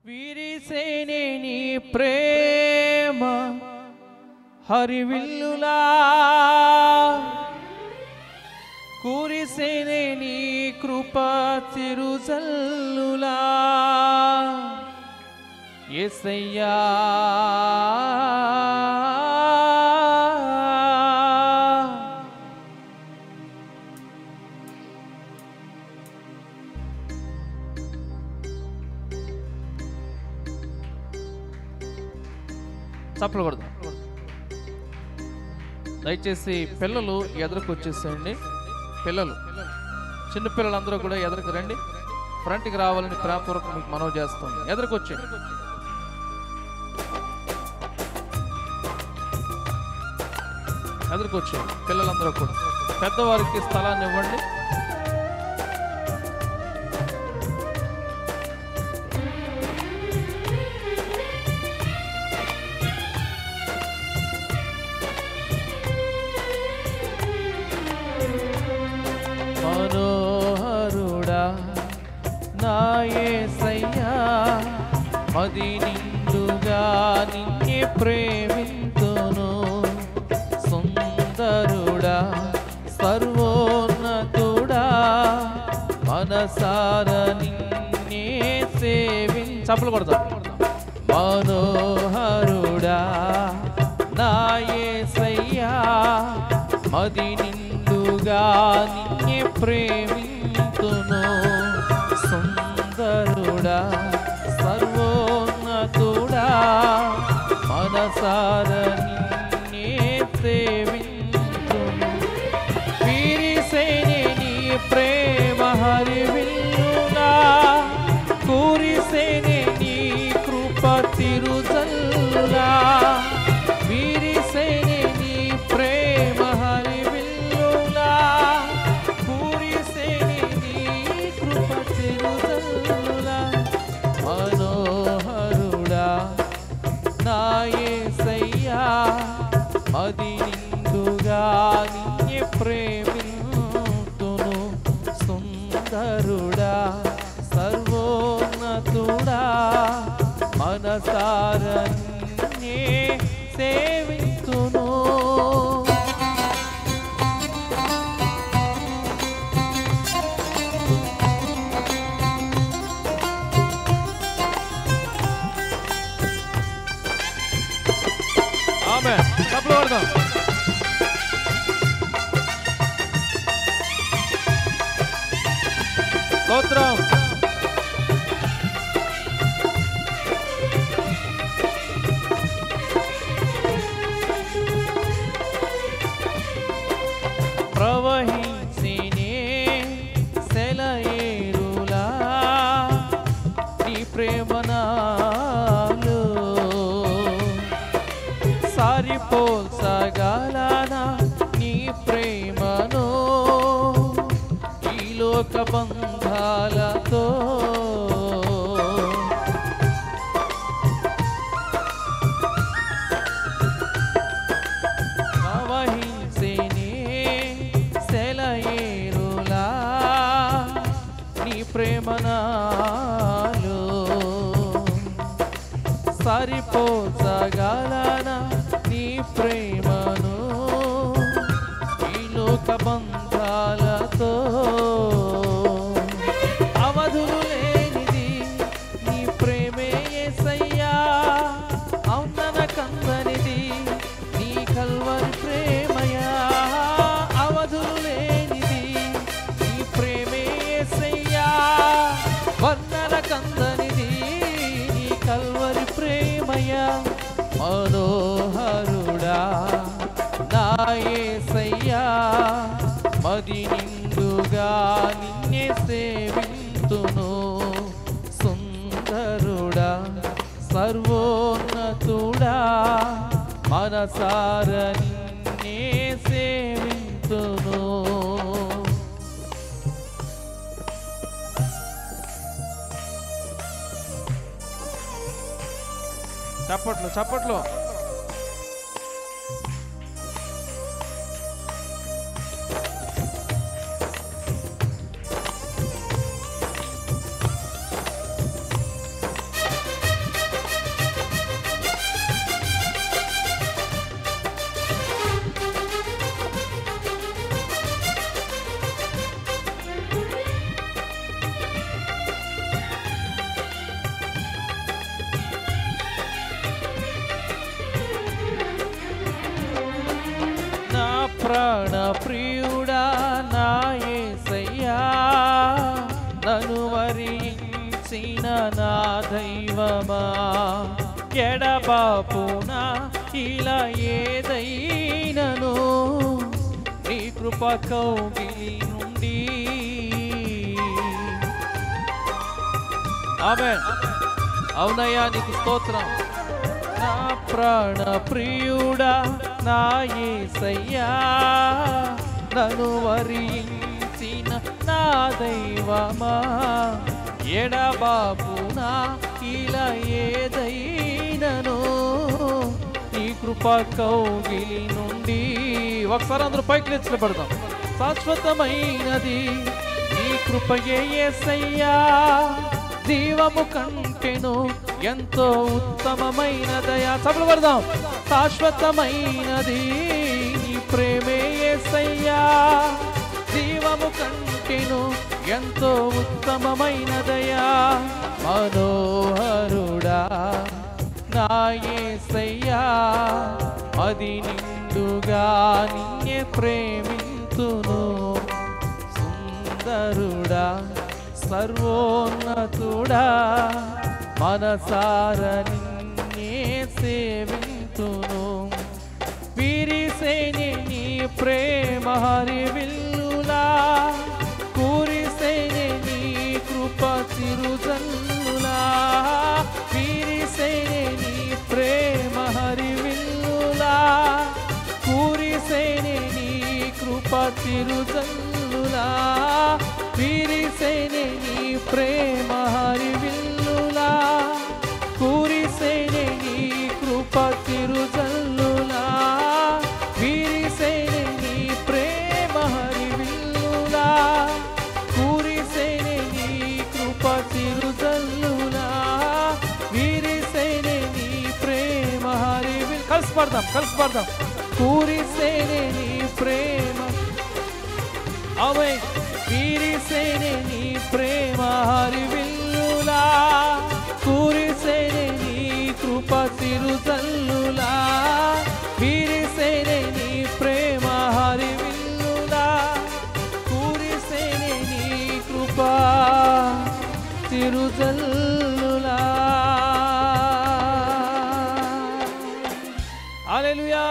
విరిసేనే నీ ప్రేమ హరివిల్లులా కురిసేనే నీ కృప చిరుజల్లులా యేసయ్యా చప్పలు కొడదాం. దయచేసి పిల్లలు ఎదురుకు వచ్చేసేయండి. పిల్లలు చిన్న పిల్లలందరూ కూడా ఎదురుకు రండి. ఫ్రంట్కి రావాలని ప్రేమపూర్వకం మీకు మనవి చేస్తాం. ఎదురుకు వచ్చేయండి. ఎదురుకు వచ్చేయండి పిల్లలందరూ కూడా. పెద్దవారికి స్థలాన్ని ఇవ్వండి. మనోహరుడా నా యేసయ్యా మది నిండుగా నిన్నే ప్రేమింతును. సుందరుడా సర్వోన్నతుడా మనసార నిన్నే చప్పలు కొడతాం. మనోహరుడా నా యేసయ్యా మది నిండుగా నిన్నే ప్రేమింతును. సుందరుడా సర్వోన్నతుడా మనసార నిన్నే సేవింతును. విరిసేనే నీ ప్రేమ హరివిల్లులా కురిసేనే నీ కృప తిరుజల్లులా విరిసేనే నీ ప్రేమ హరివిల్లులా కురిసేనే నీ కృప తిరుజల్లులా. మనోహరుడా నా యేసయ్యా మది నిండుగా నిన్నే ప్రేమింతును. సుందరుడా సర్వోన్నతుడా మనసార నిన్నే సేవింతును. ఆమేన్. చప్పట్లు కొడదాం. స్తోత్రం. ప్రవహించినే సెలయేరులా నీ ప్రేమ నాలో సారిపోల్చగలనా నీ ప్రేమను ఈ లోక బంధాలతో. ప్రవహించినే సెలయేరులా నీ ప్రేమ నాలో సరిపోల్చగలనా నీ ప్రేమను ఈ లోక బంధాలతో. అవధులు లేనిది నీ ప్రేమే యేసయ్యా ఔన్నన కందనిది నీ కల్వరి ప్రేమయా. అవధులు లేనిది నీ ప్రేమే యేసయ్యా వర్ణన కందనిది నీ కల్వరి ప్రేమయా. మనోహరుడా నా యేసయ్యా మది నిండుగా నిన్నే సేవింతును. సుందరుడా సర్వోన్నతుడా మనసార నిన్నే సేవింతును. చప్పట్లు చప్పట్లు. ప్రియుడా నా యేసయ్యా, నన్ను వరించిన నా దైవమా, ఎడబాపునా ఇలా ఏదైనను నీ కృప కౌగిలి నుండి. ఆమేన్. అవునయ్యా, నీకు స్తోత్రం. నా ప్రాణ ప్రియుడా నా యేసయ్యా, నన్ను వరించిన నా దైవమా, ఎడబాపునా ఇలా ఏదైనను నీ కృప కౌగిలి నుండి. ఒకసారి అందరూ పైకి నిలబడదాం. శాశ్వతమైనది నీ కృపయే యేసయ్యా, జీవము కంటెను ఎంతో ఉత్తమమైనదయా. చప్పట్లు పడదాం. శాశ్వతమైనది నీ ప్రేమే యేసయ్యా, జీవము కంటెను ఎంతో ఉత్తమమైనదయా. మనోహరుడా నా యేసయ్యా, అది నిండుగా నిన్నే ప్రేమింతును. సుందరుడా సర్వోన్నతుడా, మనసార నిన్నే సేవింతును. విరిసేని నీ ప్రేమ హరివిల్లులా, కురిసేని నీ కృప చిరుజల్లులా. విరిసేని నీ ప్రేమ హరివిల్లులా, కురిసేని నీ కృప చిరుజల్లులా. విరిసేని నీ ప్రేమ హరివిల్లులా, కురిసేని నీ కృప చిరుజల్లులా. విరిసేని నీ ప్రేమ హరివిల్లులా, కురిసేని నీ కృప చిరుజల్లులా. విరిసేని నీ ప్రేమ హరివిల్. కలిసి పడదాం. కురిసేని నీ ప్రేమ. ఆమేన్. విరిసేని నీ ప్రేమ హరివిల్లులా, కురిసేని నీ కృప చిరుజల్లులా. విరిసేని నీ ప్రేమ హరివిల్లులా, కురిసేని నీ కృప చిరుజల్లులా. హల్లెలూయా.